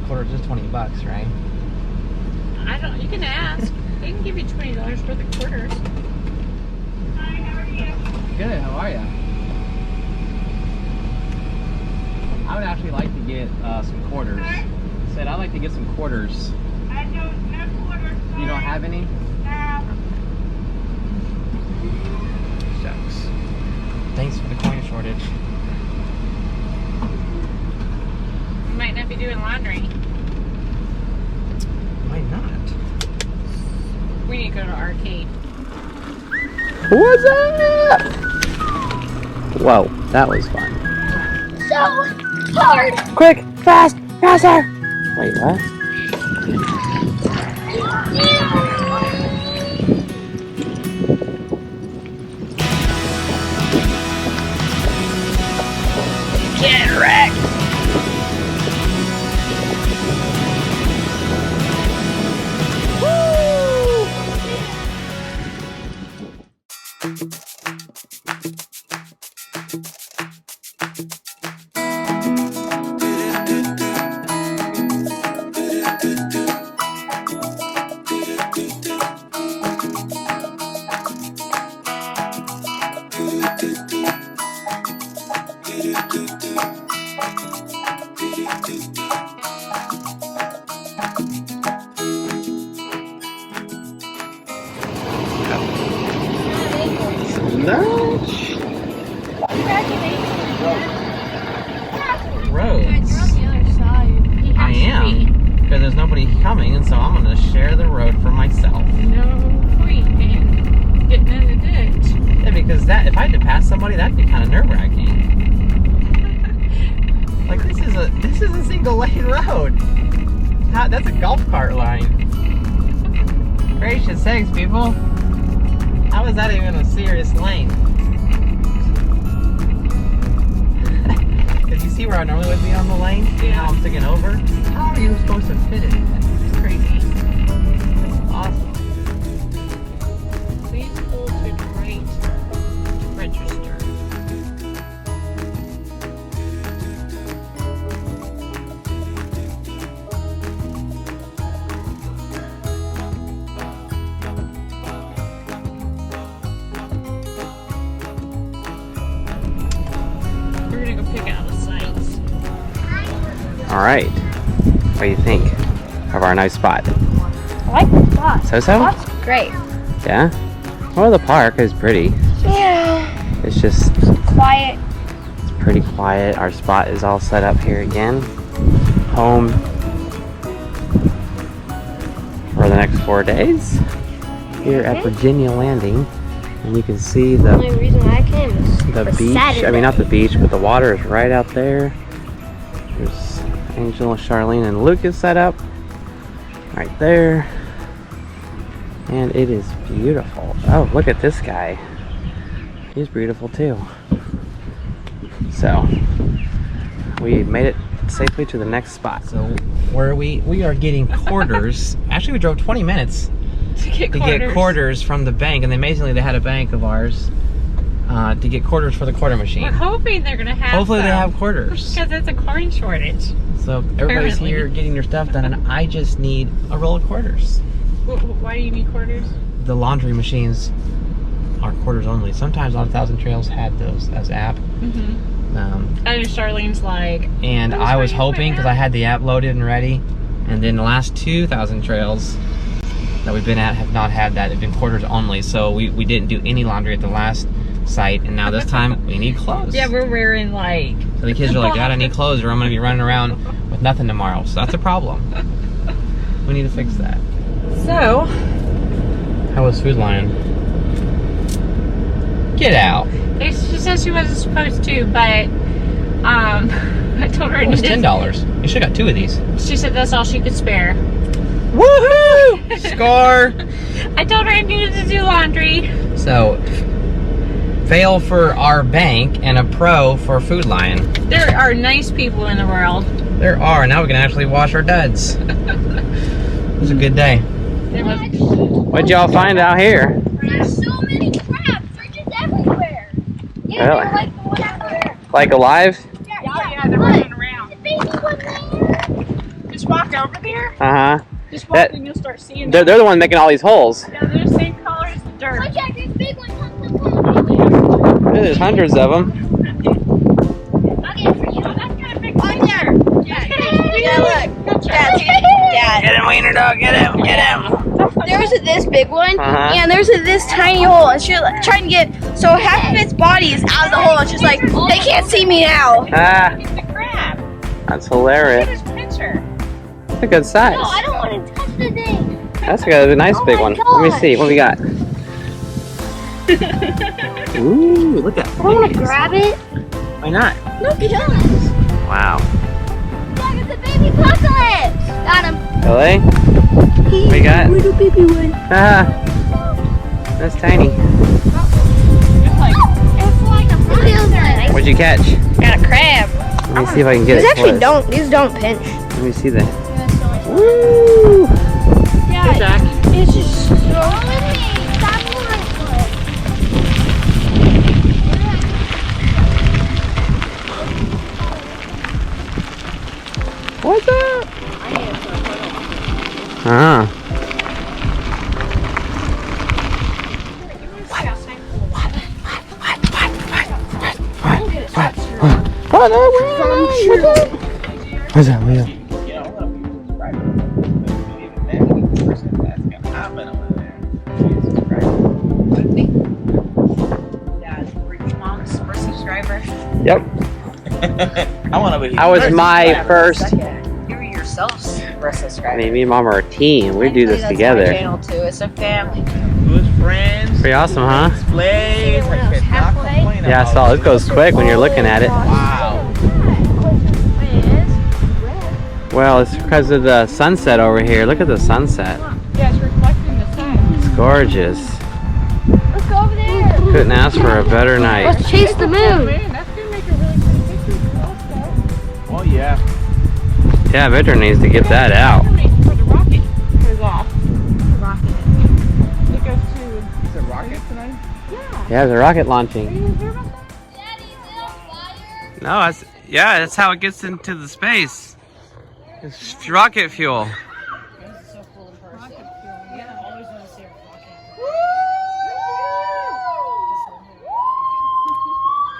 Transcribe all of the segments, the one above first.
quarters is 20 bucks, right? I don't. You can ask. They can give you $20 for the quarters. Hi, how are you? Good. How are you? I would actually like to get some quarters. I said I'd like to get some quarters. I don't know quarters. You don't have any? No. Shucks. Thanks for the coin shortage. You might not be doing laundry. Why not? We need to go to the arcade. What's up? Whoa, that was fun. So hard. Quick, fast, faster! Wait, what? Get wrecked. Roads. You're on the other side. I am. Because there's nobody coming, and so I'm going to share the road for myself. No point in getting in the ditch. Yeah, because that if I had to pass somebody, that'd be kind of nerve-wracking. Like this is a single lane road. That's a golf cart line. Gracious sakes, people! How is that even a serious lane? Cause you see where I normally would be on the lane? Yeah. Now I'm sticking over. How are you supposed to fit it in? It's crazy. That's awesome. Please pull to right register. We're gonna go pick out the sites. All right. What do you think of our nice spot? I like the spot. So? Spot's great. Yeah. Well, the park is pretty. Yeah. It's just Quiet. it's pretty quiet. Our spot is all set up here again. Home for the next 4 days here at Virginia Landing, and you can see The the only reason I came is for beach. Saturday. I mean, not the beach, but the water is right out there. There's Angel, Charlene, and Lucas set up right there, and it is beautiful. Oh, look at this guy. He's beautiful too. So we made it safely to the next spot. So where we are getting quarters. Actually, we drove 20 minutes To get to quarters. get quarters from the bank, and amazingly they had a bank of ours to get quarters for the quarter machine. We're hoping they're gonna have Hopefully they some, have quarters. because it's a coin shortage. So everybody's Apparently. here getting their stuff done, and I just need a roll of quarters. Why do you need quarters? The laundry machines are quarters only. Sometimes on 1,000 Trails had those as app. Mm-hmm. I know Charlene's like, And "Those I are was you hoping, putting because I had the app loaded and ready, and then the last 2,000 Trails that we've been at have not had that. They've been quarters only, so we didn't do any laundry at the last site, and now this time we need clothes. yeah, we're wearing like, So the kids are like, Dad, I need clothes or I'm going to be running around with nothing tomorrow. So that's a problem. We need to fix that. so, How was Food Lion? Get out. she said she wasn't supposed to, but, I told her It was needed- $10. You should have got 2 of these. She said that's all she could spare. Woohoo! Score! I told her I needed to do laundry. So, fail for our bank and a pro for Food Lion. There are nice people in the world. There are. Now we can actually wash our duds. It was a good day. There was, What'd y'all find out here? There's so many crabs. They're just everywhere. Yeah, Really? they're like the one out there. Like alive? Yeah, yeah, they're running around. The baby one there. Just walk over there. Uh-huh. Just walk and you'll start seeing them. They're the one making all these holes. Yeah, they're the same color as the dirt. Oh, Jack, there's a big one. Come. There's hundreds of them. I'll get it for you. Oh, that's got a big Oh, picture. yeah. Yeah, look. Dad. Dad. Get him, wiener dog, get him, get him. There's this big one, Uh-huh. and there's this tiny hole, and she's like, trying to get, so half of its body is out of the hole, and she's like, they can't see me now. Ah, It's a crab. that's Look hilarious. at this picture. That's a good size. No, I don't want to touch the thing. That's a nice Oh big my one. Let me gosh. see, what we got? Ooh, look at I don't want to grab it. Why not? Look, it does. Wow. Look, it's a baby apocalypse. Got him. Really? We got? Little baby one. Ah, that's tiny. It's like a It feels nice. What'd you catch? Got a crab. Let me see if I can get These it. actually close. don't, these don't pinch. Let me see that. Woo! Yeah, Jack. it's just so Stop What's up? Ah. What? What's that, Leo? Yep. I want to be. I was my first. You were yourselves first I subscriber. mean, me and Mom are a team. We do this That's together. My channel too. It's a family. Good friends. Pretty awesome, huh? Place. I cannot complain Yeah, I about saw it. It goes quick when you're looking at it. Wow. Well, it's because of the sunset over here. Look at the sunset. Yeah, it's reflecting the sun. It's gorgeous. Let's go over there. Couldn't ask for a better night. Let's chase the moon. Man, that's gonna make a really pretty picture. Oh yeah. Yeah, Victor needs to get that out. Where the rocket goes off. Rocket. It goes to. Is it rocket tonight? Yeah, there's a rocket launching. Daddy, is it on fire? No, that's how it gets into the space. It's rocket fuel.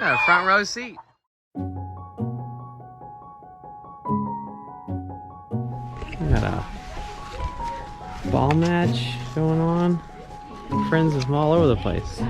Got a front row seat. Got a ball match going on. Friends from all over the place.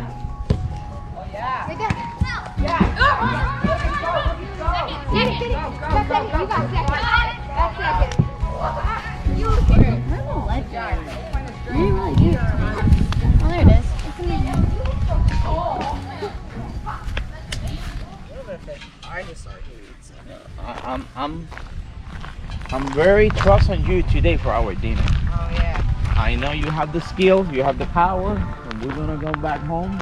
I'm very trust on you today for our dinner. Oh yeah. I know you have the skills, you have the power, and we're gonna go back home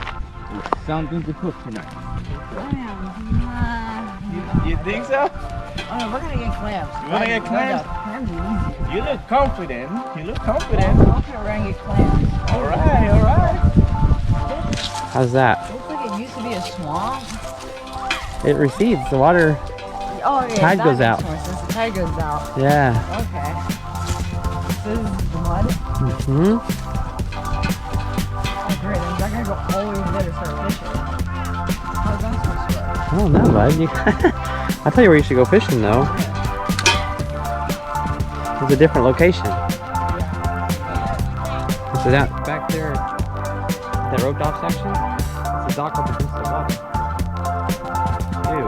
with something to cook tonight. You think so? Oh, we're gonna get clams. You wanna get clams? Clams are easy. You look confident. You look confident. Okay, we're gonna get clams. All right, all right. How's that? Looks like it used to be a swamp. It recedes. The water. Oh yeah. Tide that goes makes out. more sense. The tide goes out. Yeah. Okay. This is the mud. Hmm. Oh great. I'm not gonna go all the way over there to start fishing. How's that supposed to work? I don't know, bud. I'll tell you where you should go fishing, though. It's a different location. So that back there, that roped off section, it's a dock up against the water. Ew.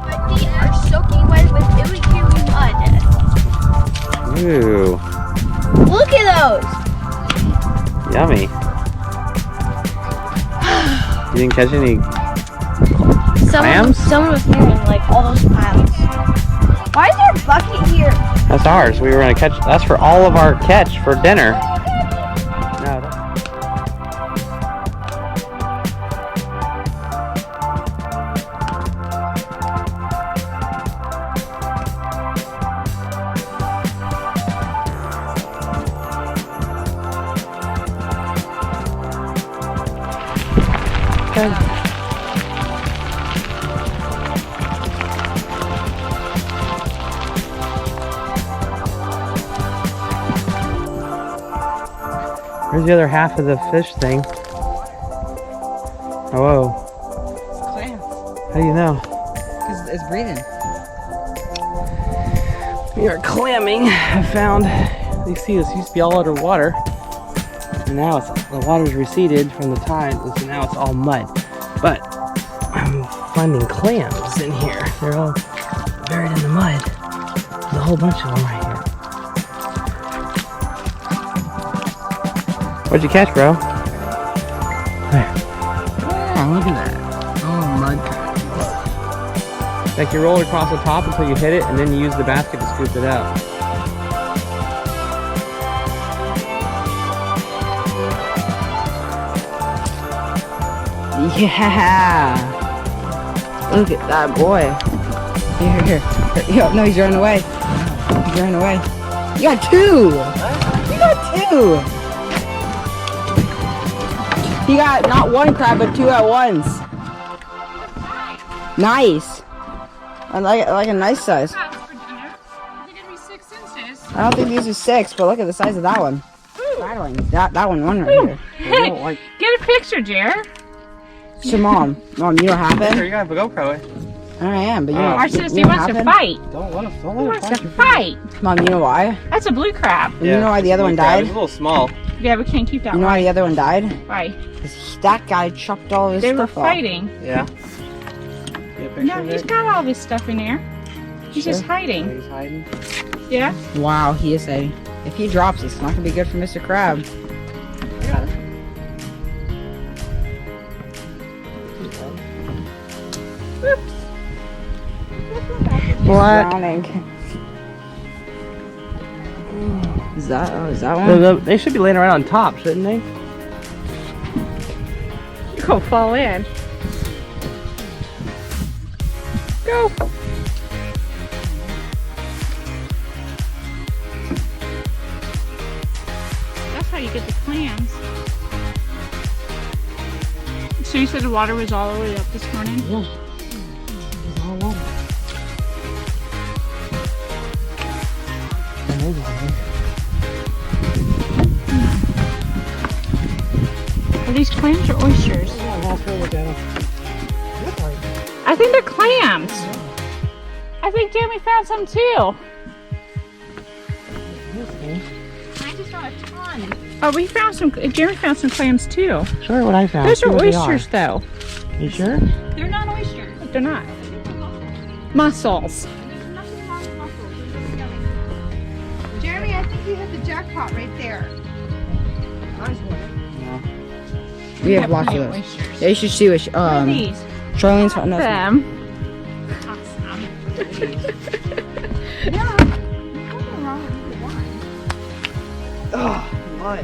My feet are soaking wet with ooey mud. Ew. Look at those. Yummy. You didn't catch any clams? Someone was carrying like all those piles. Why is there a bucket here? That's ours. We were gonna catch. That's for all of our catch for dinner. No, that's okay. Where's the other half of the fish thing? Oh, whoa. Clams. How do you know? Because it's breathing. We are clamming. I found, you see this used to be all underwater. And now the water's receded from the tide, and so now it's all mud. But I'm finding clams in here. They're all buried in the mud. There's a whole bunch of them right here. What'd you catch, bro? There. Oh, look at that. Oh, mud. Like you roll it across the top until you hit it, and then you use the basket to scoop it up. Yeah. Look at that boy. Here. Yo, no, he's running away. He's running away. You got two. You got two. He got not one crab, but two at once. Nice. I like a nice size. Crabs for dinner. They're gonna be 6 inches. I don't think these are 6, but look at the size of that one. That one right here. Like, Get a picture, Jer. So mom, you know what happened? you got a GoPro. I am, but you know, Watch this. you He know what wants to happened? fight. Don't let He wants to fight. Mom, you know why? That's a blue crab. You know why the other one died? It's a little small. Yeah, we can't keep that You know one. why the other one died? Why? Because that guy chopped all of his They were stuff off. fighting. Yeah. Get a picture No, of he's it. got all this stuff in there. He's just hiding. He's hiding. Yeah. Wow, he is a. If he drops, it's not gonna be good for Mr. Crab. What? Drowning. Is that one? They should be laying around on top, shouldn't they? Go fall in. Go. That's how you get the clams. So you said the water was all the way up this morning? Yeah. Are these clams or oysters? I think they're clams. I think Jeremy found some too. I just found a ton. Oh, we found some. Jeremy found some clams too. Show her what I found. Those See are what they oysters, though. You sure? They're not oysters. They're not. Mussels. Jeremy, I think you hit the jackpot right there. We have lots of those. oysters. Yeah, you should see what These. Charlene's found. Them. Awesome. Oh, what?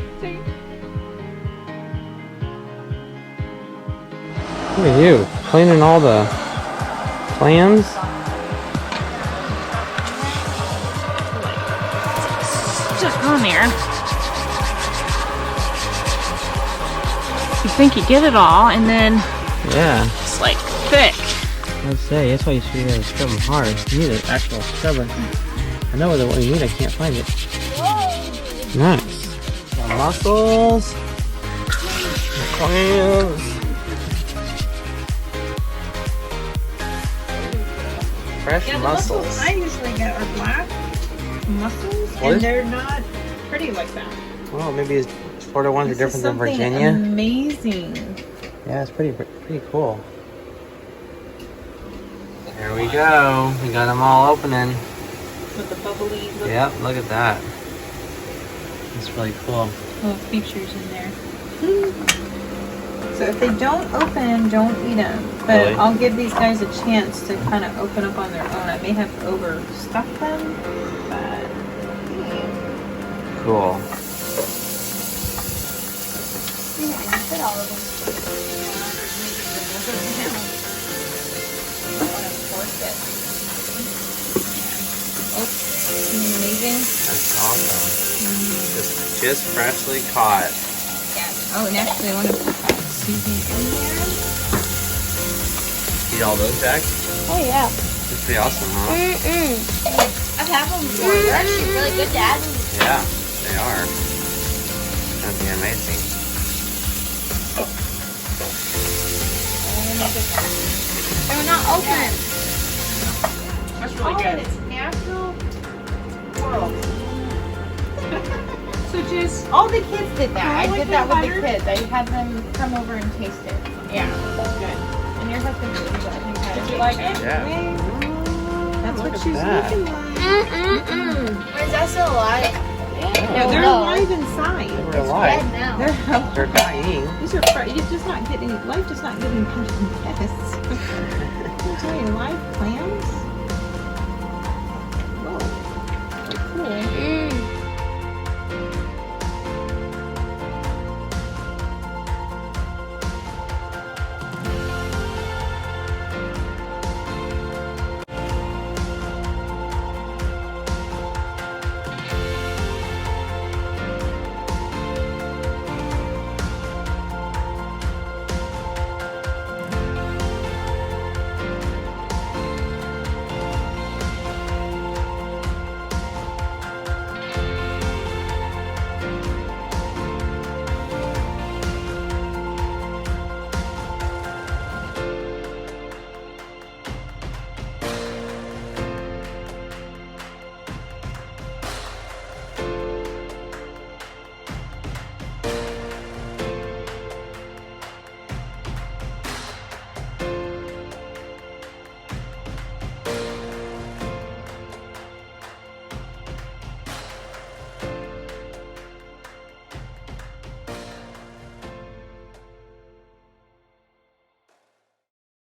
Look at you, cleaning all the clams. Just on there. You think you get it all, and then Yeah, it's like thick. I'd say that's why you should have scrub them hard. You need an actual scrubber. I know what you need. I can't find it. Nice. Got mussels. Clams. Fresh mussels. I usually get are black mussels, What? and they're not pretty like that. Well, maybe Florida ones are different than Virginia. Amazing. Yeah, it's pretty cool. There we go. We got them all opening. With the bubbly little Yep, look at that. It's really cool. features in there. So if they don't open, don't eat them. But Really? I'll give these guys a chance to kind of open up on their own. I may have overstuffed them, but Cool. amazing. That's awesome. Just freshly caught. Oh, and actually I want to put that seasoning in there. Eat all those, Jack? Oh yeah. That's pretty awesome, huh? I've had them before. They're actually really good, Dad. Yeah, they are. That'd be amazing. They're not open. That's really good. It's natural world. So just All the kids did that. I Like did that with the butter? kids. I had them come over and taste it. Yeah. good. And your husband did, but I think Did you like it? Yeah. That's Look what at she's that. looking like. Is that still alive? Yeah, they're no. alive inside. They were alive. Dead now. They're dying. These are you're just not getting life, just not getting pests. I'm telling you, live clams.